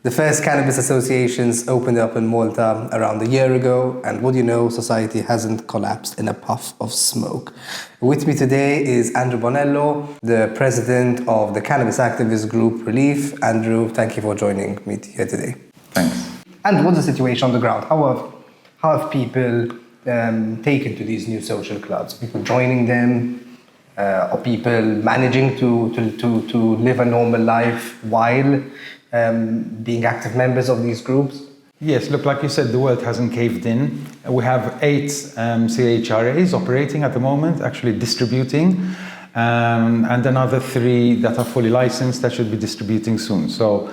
The first cannabis associations opened up in Malta around a year ago, and what do you know, society hasn't collapsed in a puff of smoke. With me today is Andrew Bonello, the president of the cannabis activist group Releaf. Andrew, thank you for joining me here today. Thanks. And what's the situation on the ground? How have people taken to these new social clubs? People joining them, or people managing to live a normal life while being active members of these groups? Yes, look, like you said, the world hasn't caved in. We have 8 CHRAs operating at the moment, actually distributing, and another 3 that are fully licensed that should be distributing soon. So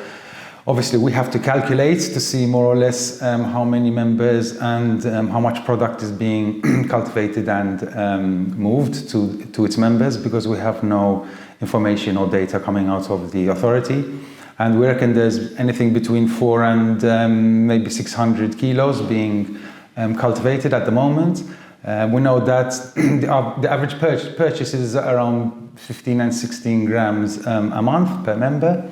obviously we have to calculate to see more or less how many members and how much product is being cultivated and moved to its members, because we have no information or data coming out of the authority. And we reckon there's anything between 400 and maybe 600 kilos being cultivated at the moment. We know that the average purchase is around 15 and 16 grams a month per member.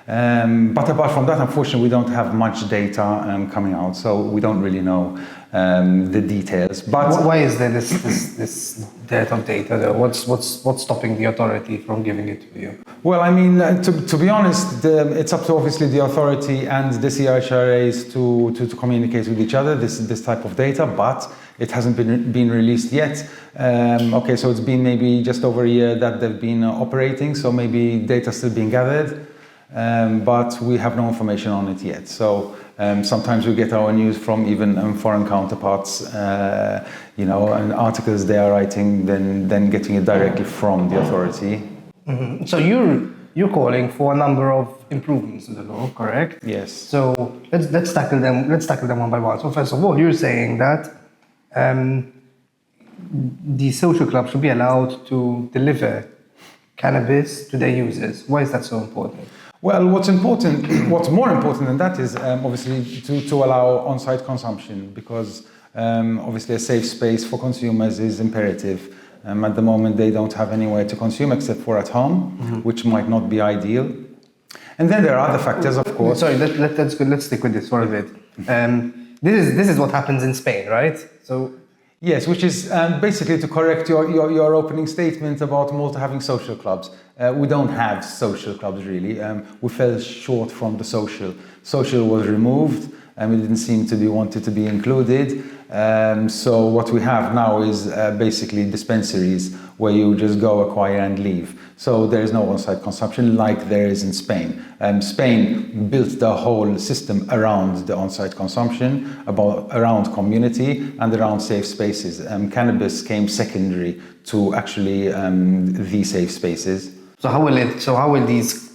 But apart from that, unfortunately, we don't have much data coming out, so we don't really know the details. But why is there this dearth of data though? What's stopping the authority from giving it to you? Well, I mean, to be honest, it's up to obviously the authority and the CHRAs to communicate with each other this type of data, but it hasn't been released yet. Okay, so it's been maybe just over a year that they've been operating, so maybe data still being gathered, but we have no information on it yet. So sometimes we get our news from even foreign counterparts, and articles they are writing, then getting it directly from the authority. Mm-hmm. So you're calling for a number of improvements to the law, correct? Yes. So let's tackle them. Let's tackle them one by one. So first of all, you're saying that the social clubs should be allowed to deliver cannabis to their users. Why is that so important? Well, what's more important than that is obviously to allow on-site consumption, because obviously a safe space for consumers is imperative. At the moment, they don't have anywhere to consume except for at home, mm-hmm. which might not be ideal. And then there are other factors, of course. Sorry, let's stick with this for a bit. This is what happens in Spain, right? So yes, which is basically to correct your opening statement about Malta having social clubs. We don't have social clubs really. We fell short from the social. Social was removed and it didn't seem to be wanted to be included. So what we have now is basically dispensaries where you just go acquire and leave. So there is no on-site consumption like there is in Spain. Spain built the whole system around the on-site consumption, around community and around safe spaces. Cannabis came secondary to actually the safe spaces. So how will these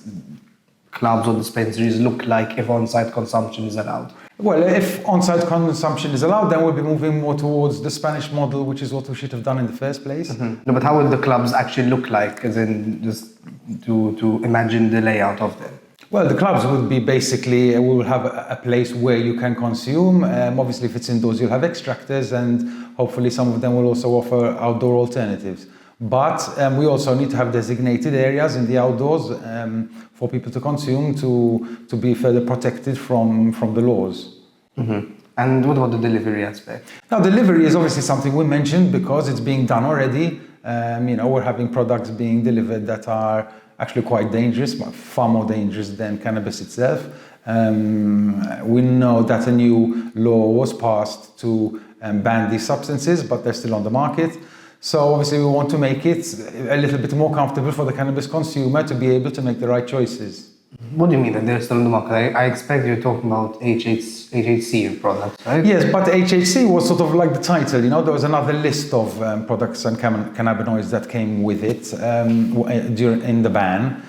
clubs or dispensaries look like if on-site consumption is allowed? Well, if on-site consumption is allowed, then we'll be moving more towards the Spanish model, which is what we should have done in the first place. Mm-hmm. No, but how will the clubs actually look like, as in just to imagine the layout of them? Well, the clubs would be basically, we will have a place where you can consume. Obviously, if it's indoors, you'll have extractors, and hopefully some of them will also offer outdoor alternatives. But we also need to have designated areas in the outdoors for people to consume to be further protected from the laws. Mm-hmm. And what about the delivery aspect? Now, delivery is obviously something we mentioned because it's being done already. We're having products being delivered that are actually quite dangerous, far more dangerous than cannabis itself. We know that a new law was passed to ban these substances, but they're still on the market. So obviously we want to make it a little bit more comfortable for the cannabis consumer to be able to make the right choices. What do you mean that they're still on the market? I expect you're talking about HHC products, right? Yes, but HHC was sort of like the title, there was another list of products and cannabinoids that came with it in the ban.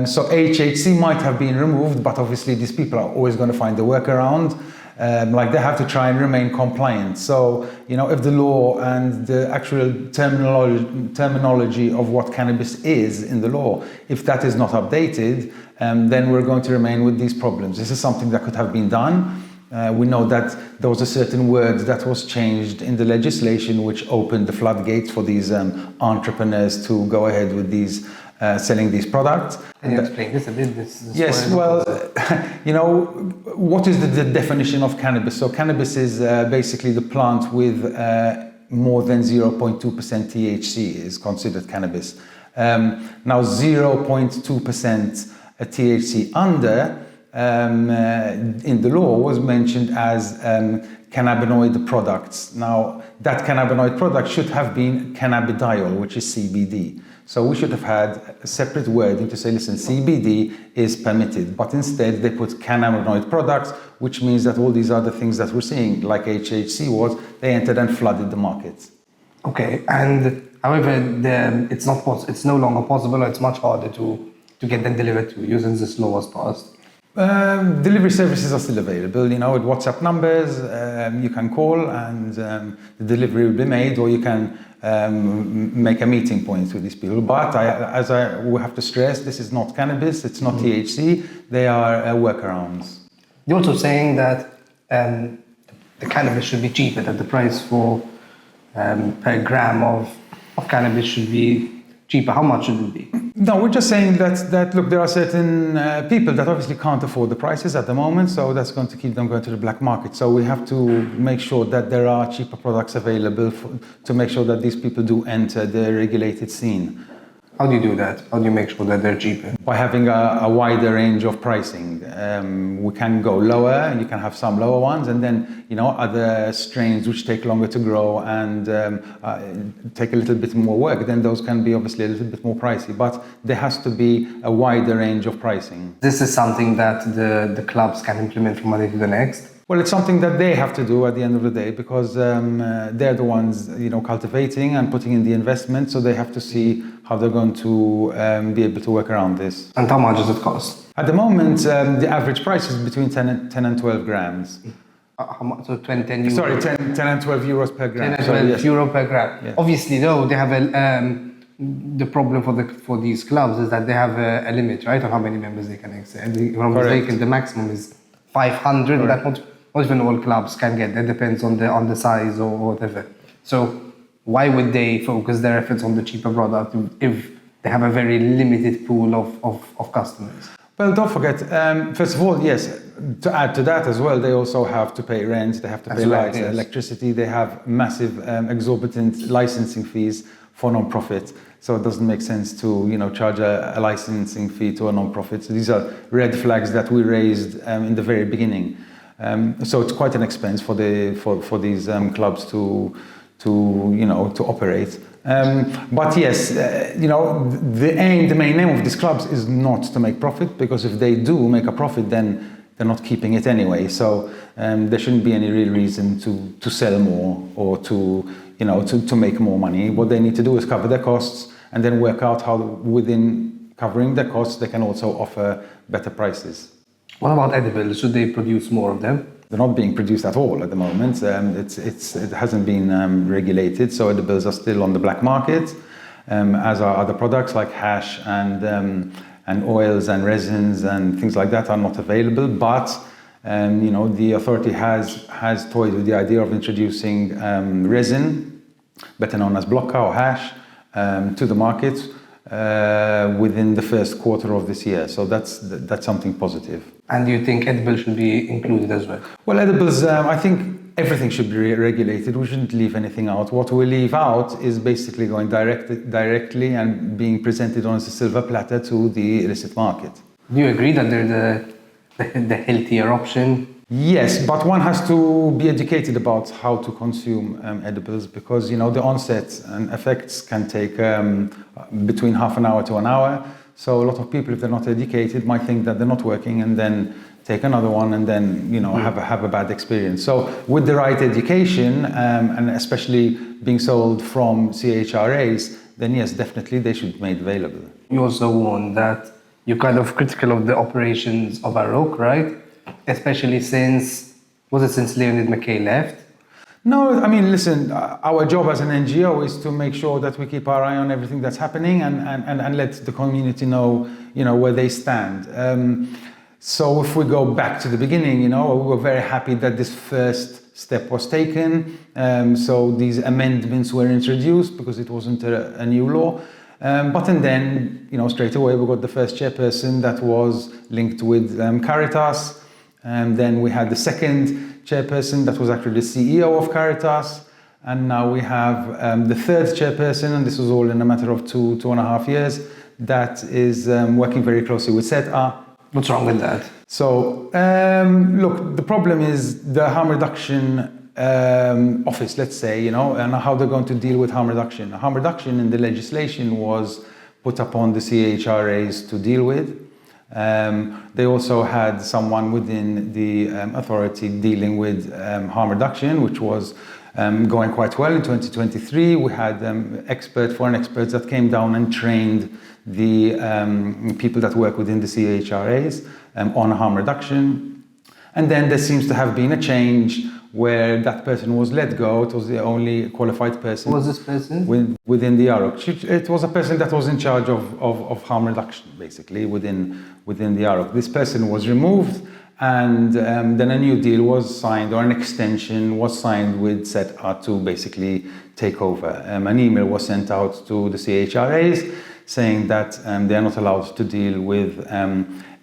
So HHC might have been removed, but obviously these people are always going to find a workaround. They have to try and remain compliant. So, if the law and the actual terminology of what cannabis is in the law, if that is not updated, then we're going to remain with these problems. This is something that could have been done. We know that there was a certain word that was changed in the legislation which opened the floodgates for these entrepreneurs to go ahead with these selling these products. Can you explain this a bit? Yes, well, what is the definition of cannabis? So cannabis is basically the plant with more than 0.2% THC is considered cannabis. Now 0.2% THC under in the law was mentioned as cannabinoid products. Now that cannabinoid product should have been cannabidiol, which is CBD. So we should have had a separate wording to say, listen, CBD is permitted, but instead they put cannabinoid products, which means that all these other things that we're seeing, like HHC was, they entered and flooded the market. Okay, and however, it's no longer possible, or it's much harder to get them delivered to you since this law was passed. Delivery services are still available, with WhatsApp numbers. You can call and the delivery will be made, or you can make a meeting point with these people. But we have to stress, this is not cannabis, it's not THC, they are workarounds. You're also saying that the cannabis should be cheaper, that the price for per gram of cannabis should be cheaper. How much should it be? No, we're just saying that look, there are certain people that obviously can't afford the prices at the moment, so that's going to keep them going to the black market. So we have to make sure that there are cheaper products available to make sure that these people do enter the regulated scene. How do you do that? How do you make sure that they're cheaper? By having a wider range of pricing. We can go lower, and you can have some lower ones, and then other strains which take longer to grow and take a little bit more work. Then those can be obviously a little bit more pricey, but there has to be a wider range of pricing. This is something that the clubs can implement from one day to the next? Well, it's something that they have to do at the end of the day, because they're the ones, cultivating and putting in the investment. So they have to see how they're going to be able to work around this. And how much does it cost? At the moment, the average price is between 10 and 12 grams. How much? So 10 euros? Sorry, 10 and 12 euros per gram. 10 and 12 yes. euro per gram. Yeah. Obviously, though, they have the problem for these clubs is that they have a limit, right, on how many members they can accept. If I'm mistaken, the maximum is 500. That not even all clubs can get. That depends on the size or whatever. So why would they focus their efforts on the cheaper product if they have a very limited pool of customers? Well, don't forget, first of all, yes, to add to that as well, they also have to pay rent, they have to pay lights, electricity, they have massive exorbitant licensing fees for non-profit. So it doesn't make sense to charge a licensing fee to a non-profit. So these are red flags that we raised in the very beginning. So it's quite an expense for these clubs to operate. But yes, the main aim of these clubs is not to make profit, because if they do make a profit, then they're not keeping it anyway. So there shouldn't be any real reason to sell more or to make more money. What they need to do is cover their costs and then work out how within covering their costs they can also offer better prices. What about edibles? Should they produce more of them? They're not being produced at all at the moment. It hasn't been regulated, so edibles are still on the black market, as are other products like hash and oils and resins and things like that are not available. But the authority has toyed with the idea of introducing resin, better known as blocka or hash, to the market within the first quarter of this year. So that's something positive. And do you think edibles should be included as well? Well, edibles, I think everything should be regulated. We shouldn't leave anything out. What we leave out is basically going directly and being presented on as a silver platter to the illicit market. Do you agree that they're the healthier option? Yes, but one has to be educated about how to consume edibles, because the onset and effects can take between half an hour to an hour. So a lot of people, if they're not educated, might think that they're not working and then take another one and then have a bad experience. So with the right education and especially being sold from CHRAs, then yes, definitely they should be made available. You also warned that you're kind of critical of the operations of ARUC, right? Especially since Leonid McKay left? No, I mean, listen, our job as an NGO is to make sure that we keep our eye on everything that's happening and let the community know, where they stand. So if we go back to the beginning, we were very happy that this first step was taken. So these amendments were introduced because it wasn't a new law. And then, straight away we got the first chairperson that was linked with Caritas. And then we had the second chairperson that was actually the CEO of Caritas. And now we have the third chairperson, and this was all in a matter of 2.5 years, that is working very closely with SETA. What's wrong with that? So, look, the problem is the harm reduction office, let's say, and how they're going to deal with harm reduction. Harm reduction in the legislation was put upon the CHRAs to deal with. They also had someone within the authority dealing with harm reduction, which was going quite well. In 2023, we had foreign experts that came down and trained the people that work within the CHRAs on harm reduction. And then there seems to have been a change where that person was let go. It was the only qualified person. Who was this person? Within the ARUC. It was a person that was in charge of harm reduction, basically, within the ARUC. This person was removed, and then a new deal was signed, or an extension was signed with SETA to basically take over. An email was sent out to the CHRAs saying that they are not allowed to deal with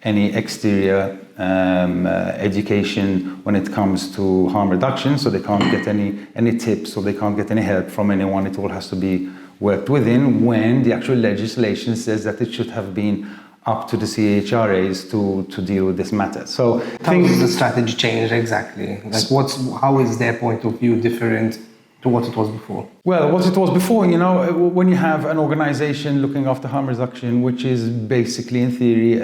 any exterior education when it comes to harm reduction, so they can't get any tips, or they can't get any help from anyone. It all has to be worked within, when the actual legislation says that it should have been up to the CHRAs to deal with this matter. So how does the strategy change exactly? Like how is their point of view different to what it was before? Well, what it was before, when you have an organization looking after harm reduction, which is basically, in theory,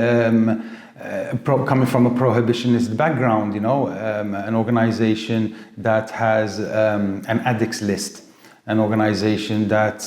coming from a prohibitionist background, an organization that has an addicts list, an organization that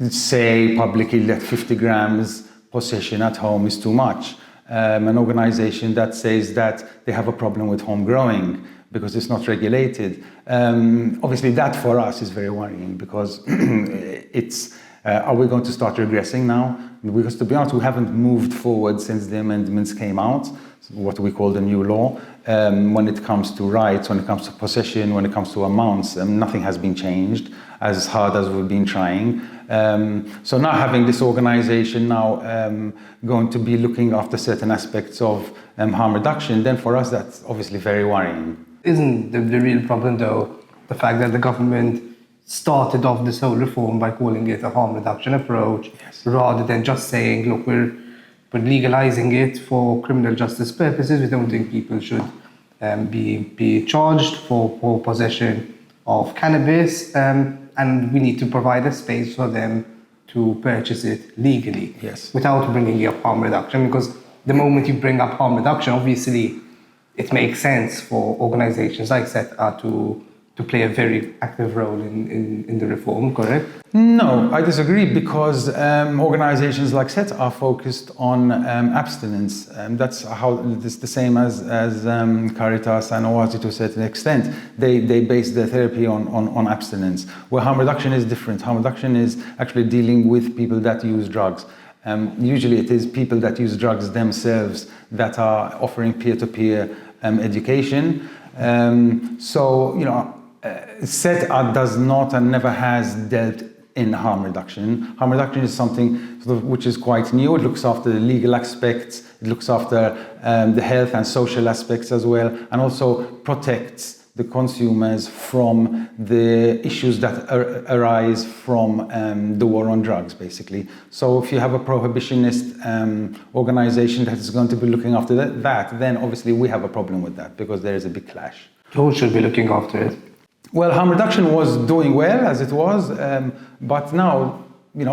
say publicly that 50 grams possession at home is too much, an organization that says that they have a problem with home growing because it's not regulated. Obviously that for us is very worrying, because it's are we going to start regressing now? Because to be honest, we haven't moved forward since the amendments came out, what we call the new law. When it comes to rights, when it comes to possession, when it comes to amounts, nothing has been changed as hard as we've been trying. So now having this organization now going to be looking after certain aspects of harm reduction, then for us that's obviously very worrying. Isn't the real problem, though, the fact that the government started off this whole reform by calling it a harm reduction approach, yes, rather than just saying, look, we're legalizing it for criminal justice purposes. We don't think people should be charged for possession of cannabis, and we need to provide a space for them to purchase it legally, yes, without bringing up harm reduction. Because the moment you bring up harm reduction, obviously it makes sense for organizations like SETA to play a very active role in the reform, correct? No, I disagree, because organizations like SETA are focused on abstinence. That's how it's the same as Caritas and OASI to a certain extent. They base their therapy on abstinence, where harm reduction is different. Harm reduction is actually dealing with people that use drugs. Usually it is people that use drugs themselves that are offering peer-to-peer education. SETA does not and never has dealt in harm reduction. Harm reduction is something which is quite new. It looks after the legal aspects, it looks after the health and social aspects as well, and also protects the consumers from the issues that arise from the war on drugs, basically. So if you have a prohibitionist organization that is going to be looking after that, then obviously we have a problem with that, because there is a big clash. Who should be looking after it? Well, harm reduction was doing well as it was, but now,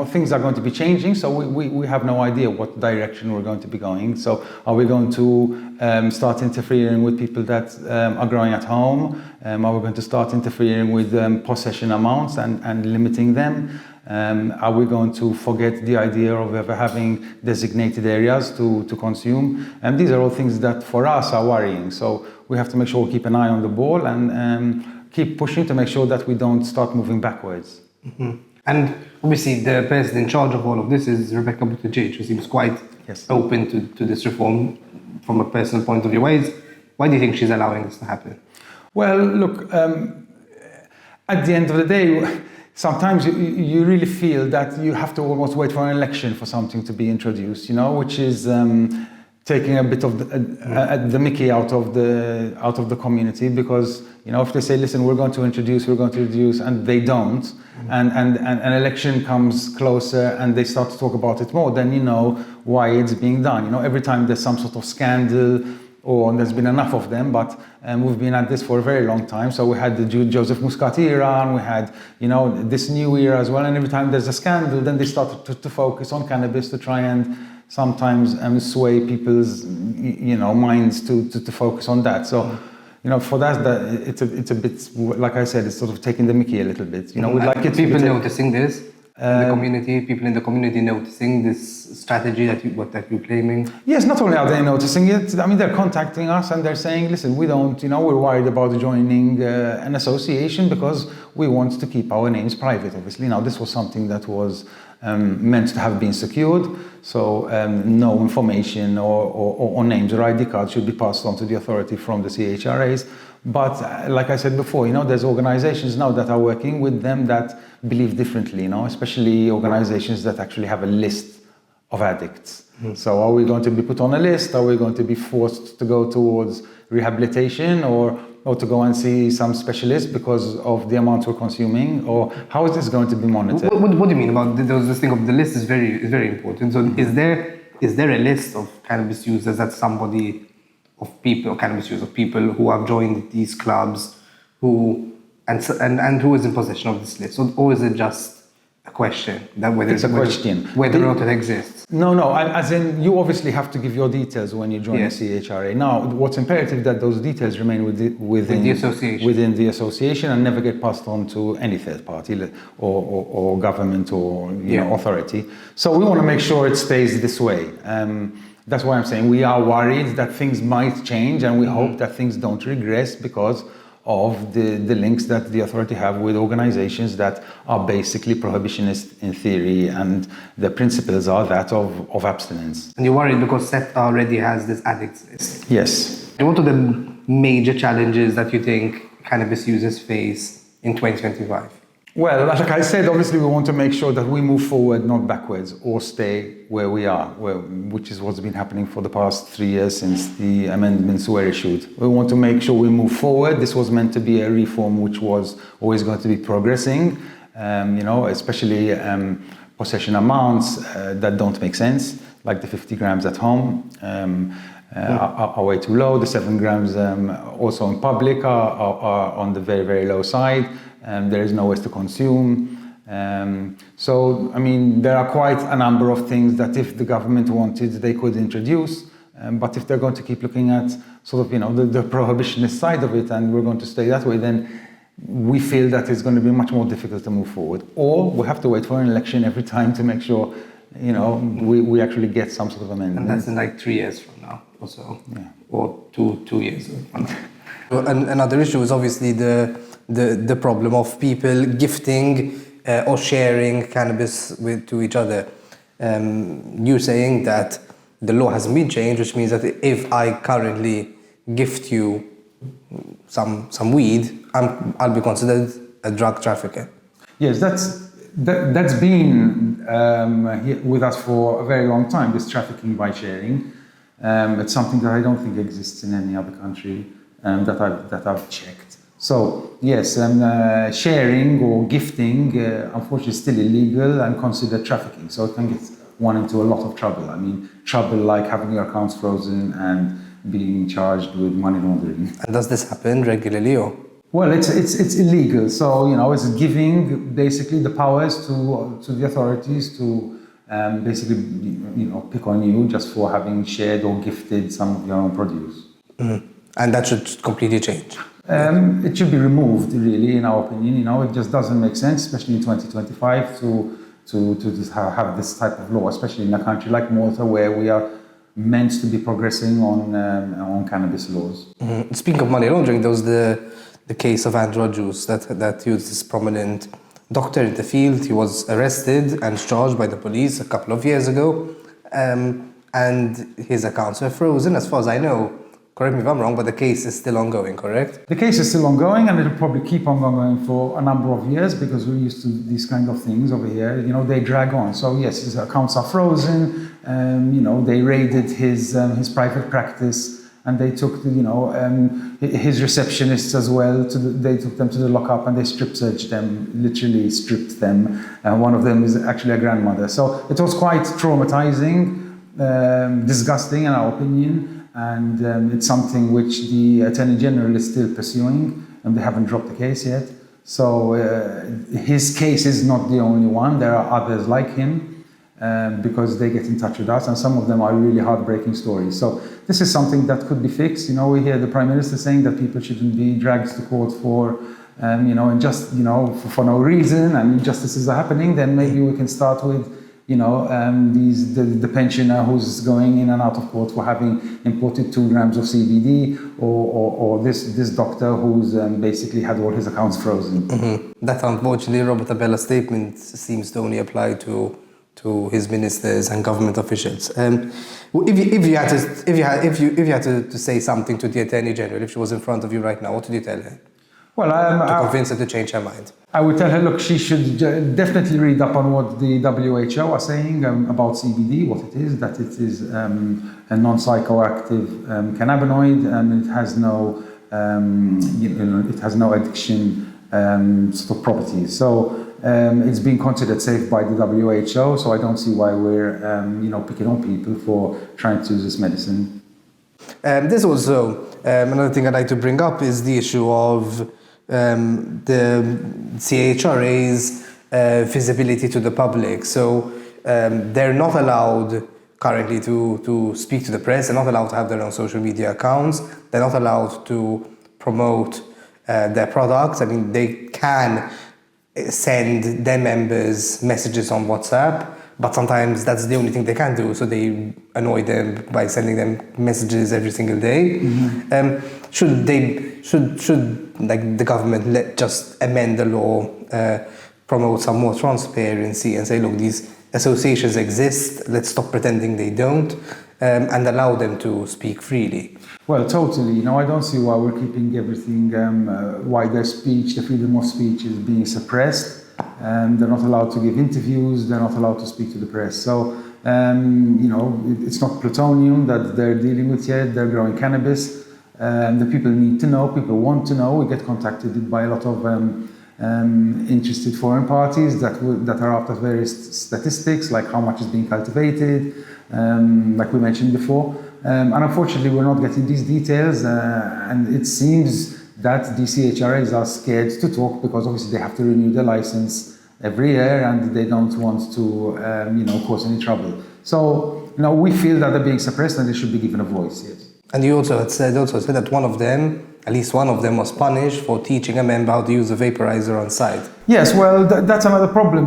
things are going to be changing, so we have no idea what direction we're going to be going. So are we going to start interfering with people that are growing at home? Are we going to start interfering with possession amounts and limiting them? Are we going to forget the idea of ever having designated areas to consume? And these are all things that for us are worrying. So we have to make sure we keep an eye on the ball and keep pushing to make sure that we don't start moving backwards. Mm-hmm. And obviously the person in charge of all of this is Rebecca Buttigieg, who seems quite open to this reform from a personal point of view. Why do you think she's allowing this to happen? Well, look, at the end of the day, sometimes you really feel that you have to almost wait for an election for something to be introduced, which is taking a bit of the mickey out of the community, because if they say, listen, we're going to introduce, and they don't, and an election comes closer and they start to talk about it more, then you know why it's being done. Every time there's some sort of scandal, or there's been enough of them, but we've been at this for a very long time. So we had the Joseph Muscat era, and we had this new era as well, and every time there's a scandal, then they start to focus on cannabis to try and sometimes sway people's minds to focus on that. So for that it's a bit, like I said, it's sort of taking the mickey a little bit. We'd like it people noticing this in the community, people in the community noticing this strategy that you're claiming. Yes, not only are they noticing it, I mean, they're contacting us and they're saying, listen, we don't, we're worried about joining an association because we want to keep our names private, obviously. Now, this was something that was meant to have been secured, so no information or names or ID cards should be passed on to the authority from the CHRAs. But like I said before, there's organizations now that are working with them that believe differently, especially organizations that actually have a list of addicts. Mm-hmm. So are we going to be put on a list? Are we going to be forced to go towards rehabilitation or to go and see some specialist because of the amount we're consuming? Or how is this going to be monitored? What do you mean about this thing of the list is very important. So is there a list of cannabis users that somebody of people, cannabis use of people who have joined these clubs, who who is in possession of this list, or is it just a question that whether or not it exists? No. As in, you obviously have to give your details when you join the CHRA. Now, what's imperative that those details remain within the association and never get passed on to any third party or government or authority. So we want to make sure it stays this way. That's why I'm saying we are worried that things might change, and we hope that things don't regress because of the links that the authority have with organizations that are basically prohibitionist in theory, and the principles are that of abstinence. And you're worried because SET already has this addicts list? Yes. What are the major challenges that you think cannabis users face in 2025? Well, like I said, obviously we want to make sure that we move forward, not backwards, or stay where we are, which is what's been happening for the past 3 years since the amendments were issued. We want to make sure we move forward. This was meant to be a reform which was always going to be progressing, especially possession amounts that don't make sense, like the 50 grams at home are way too low. The 7 grams also in public are on the very, very low side. There is no ways to consume. So, I mean, there are quite a number of things that if the government wanted, they could introduce. But if they're going to keep looking at sort of, the prohibitionist side of it, and we're going to stay that way, then we feel that it's going to be much more difficult to move forward. Or we have to wait for an election every time to make sure, we actually get some sort of amendment. And that's in like 3 years from now or so. Yeah. Or two years from now. Another issue is obviously the problem of people gifting or sharing cannabis to each other. You're saying that the law hasn't been changed, which means that if I currently gift you some weed, I'll be considered a drug trafficker. Yes, that's been here with us for a very long time, this trafficking by sharing. It's something that I don't think exists in any other country that I've checked. So yes, sharing or gifting, unfortunately, is still illegal and considered trafficking. So it can get one into a lot of trouble. I mean, trouble like having your accounts frozen and being charged with money laundering. And does this happen regularly, or? Well, it's illegal. So it's giving basically the powers to the authorities to basically pick on you just for having shared or gifted some of your own produce. Mm-hmm. And that should completely change. It should be removed, really, in our opinion. It just doesn't make sense, especially in 2025, to just have this type of law, especially in a country like Malta, where we are meant to be progressing on cannabis laws. Mm-hmm. Speaking of money laundering, there was the case of Andrew Agius that he was this prominent doctor in the field. He was arrested and charged by the police a couple of years ago, and his accounts were frozen. As far as I know, correct me if I'm wrong, but the case is still ongoing, correct? The case is still ongoing, and it'll probably keep on going for a number of years because we're used to these kind of things over here. They drag on. So yes, his accounts are frozen. They raided his private practice, and they took his receptionists as well. They took them to the lockup and they strip searched them, literally stripped them. One of them is actually a grandmother. So it was quite traumatizing, disgusting in our opinion, and it's something which the Attorney General is still pursuing, and they haven't dropped the case yet. So his case is not the only one. There are others like him. Because they get in touch with us, and some of them are really heartbreaking stories. So this is something that could be fixed. We hear the Prime Minister saying that people shouldn't be dragged to court for, and just, for no reason, and injustices are happening. Then maybe we can start with, the pensioner who's going in and out of court for having imported 2 grams of CBD, or this doctor who's basically had all his accounts frozen. Mm-hmm. That unfortunately, Robert Abella's statement seems to only apply to his ministers and government officials. If you had to say something to the Attorney General, if she was in front of you right now, what would you tell her? Well, to convince her to change her mind. I would tell her, look, she should definitely read up on what the WHO are saying about CBD, what it is, that it is a non-psychoactive cannabinoid, and it has no, it has no addiction sort of properties. So it's being considered safe by the WHO, so I don't see why we're, picking on people for trying to use this medicine. There's also another thing I'd like to bring up is the issue of the CHRA's visibility to the public. So they're not allowed currently to speak to the press. They're not allowed to have their own social media accounts. They're not allowed to promote their products. I mean, they can send their members messages on WhatsApp, but sometimes that's the only thing they can do, so they annoy them by sending them messages every single day. Mm-hmm. Should the government just amend the law, promote some more transparency and say, look, these associations exist, let's stop pretending they don't, and allow them to speak freely? Well, totally. I don't see why we're keeping everything, why their speech, the freedom of speech is being suppressed. They're not allowed to give interviews, they're not allowed to speak to the press. So, it's not plutonium that they're dealing with yet, they're growing cannabis. The people need to know, people want to know. We get contacted by a lot of interested foreign parties that are after various statistics, like how much is being cultivated, like we mentioned before. And unfortunately, we're not getting these details, and it seems that the CHRAs are scared to talk because obviously they have to renew their license every year, and they don't want to, cause any trouble. So, we feel that they're being suppressed and they should be given a voice. Yes. And you also said that one of them, at least one of them, was punished for teaching a member how to use a vaporizer on site. Yes, well, that's another problem,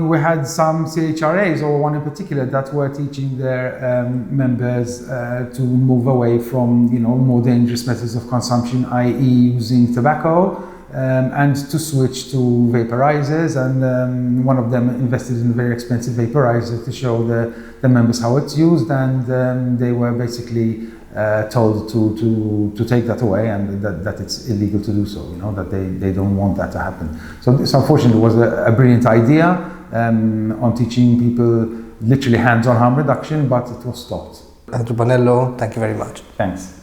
we had some CHRAs, or one in particular, that were teaching their members to move away from, more dangerous methods of consumption, i.e. using tobacco, and to switch to vaporizers. And one of them invested in a very expensive vaporizer to show the members how it's used, and they were basically told to take that away, and that it's illegal to do so, that they don't want that to happen. So this unfortunately was a brilliant idea on teaching people literally hands-on harm reduction, but it was stopped. Andrew Bonello, thank you very much. Thanks.